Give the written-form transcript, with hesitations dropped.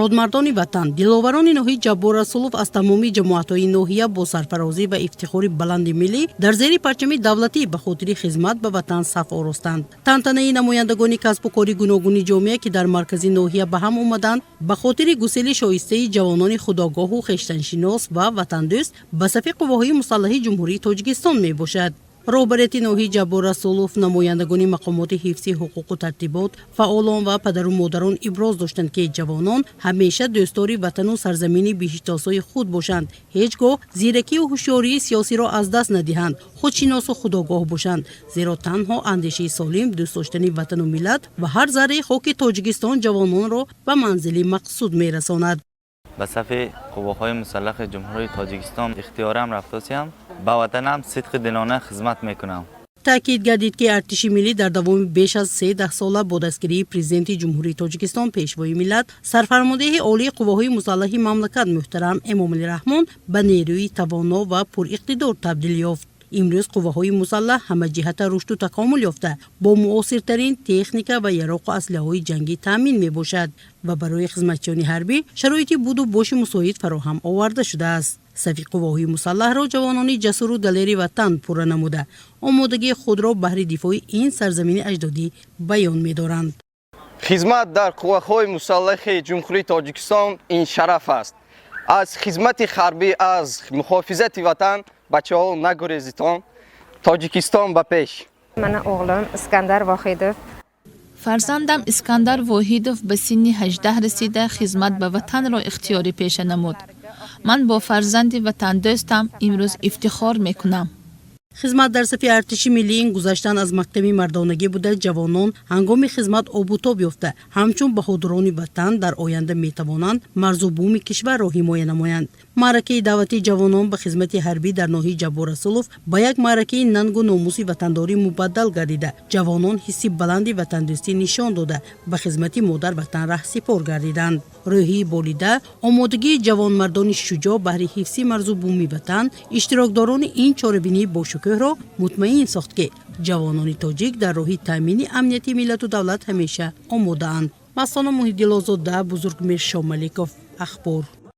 муродмардони ватан, диловарони ноҳияи Ҷаббор Расулов аз тамоми ҷамоатҳои ноҳия бо сарфарозӣ ва ифтихори баланди миллӣ дар зери парчами давлатӣ ба хотири хизмат ба ватан саф оростанд. Тантанаи намояндагони касбу кори гуногуни ҷомеа ки дар маркази ноҳия ба ҳам омаданд ба хотири гусели шоистаи ҷавонони худогоҳу хештаншинос ва ватандӯст ба сафи қувваҳои мусаллаҳи ҷумҳурии Тоҷикистон мебошад. роҳбарияти ноҳияи Ҷаббор Расулов, намояндагони мақомоти ҳифзи ҳуқуқу тартибот, фаъолон ва падару модарон иброз доштанд ки ҷавонон ҳамеша дӯстдори ватану сарзамини биҳиштосои худ бошанд, ҳеҷ гоҳ зиракию ҳушёрии сиёсиро аз даст надиҳанд, худшиносу худогоҳ бошанд, зеро танҳо андешаи солим, дӯстдоштани ватану миллат ва ҳар зарраи хоки Тоҷикистон ҷавононро ба манзили мақсуд мерасонад. به صف قواهای مسلح جمهوری تاجیکستان اختیارم رفتاسیم با وطنم صدق دلانه خدمت میکنم. таъкид гардид ки артиши миллӣ дар давоми беш аз 13 сола бо дастгирии президенти ҷумҳурии Тоҷикистон пешвои миллат сарфармондеҳи олии қувваҳои мусаллаҳи мамлакат муҳтарам Эмомалираҳмон ба нерӯи тавоно ва пуриқтидор табдил ёфт. имрӯз қувваҳои мусаллаҳ ҳамаҷиҳата рушду такомул ёфта бо муосиртарин техника ва яроқу аслиҳаҳои ҷангӣ таъмин мебошад ва барои хизматчиёни ҳарбӣ шароити буду боши мусоид фароҳам оварда шудааст. сафи қувваҳои мусаллаҳро ҷавонони ҷасуру далери ватан пурра намуда омодагии худро баҳри дифои ин сарзамини аҷдодӣ баён медоранд. хизмат дар қувваҳои мусаллаҳи ҷумҳурии Тоҷикистон ин шараф аст. аз хизмати ҳарбӣ, аз муҳофизати ватан бачаҳо нагурезитон. Тоҷикистон ба пеш. мана оғлим Искандар Воҳидов. фарзандам Искандар Воҳидов ба синни 18 расида хизмат ба ватанро ихтиёрӣ пеша намуд. ман бо фарзанди ватандӯстам имрӯз ифтихор мекунам. хизмат дар сафи артиши миллии гузаштан аз мактаби мардонагӣ буда ҷавонон ҳангоми хизмат обутоб ёфта ҳамчун баҳодурони ватан дар оянда метавонанд марзу бууми кишварро ҳимоя намоянд. маъракаи даъватии ҷавонон ба хизмати ҳарбӣ дар ноҳияи Ҷаббор Расулов ба як маъракаи нангу номуси ватандорӣ мубаддал гардида ҷавонон ҳисси баланди ватандӯстӣ нишон дода ба хизмати модар ватан раҳсипор гардиданд. рӯҳии болида, омодагии ҷавонмардони шуҷоъ баҳри ҳифзи марзу бууми ватан иштирокдорони ин чорабинии бошукӯҳро мутмаин сохт ки ҷавонони тоҷик дар роҳи таъмини амнияти миллату давлат ҳамеша омодаанд. Маслана Муҳиддилозода, Бузургмир Шомаликов, Ахбор.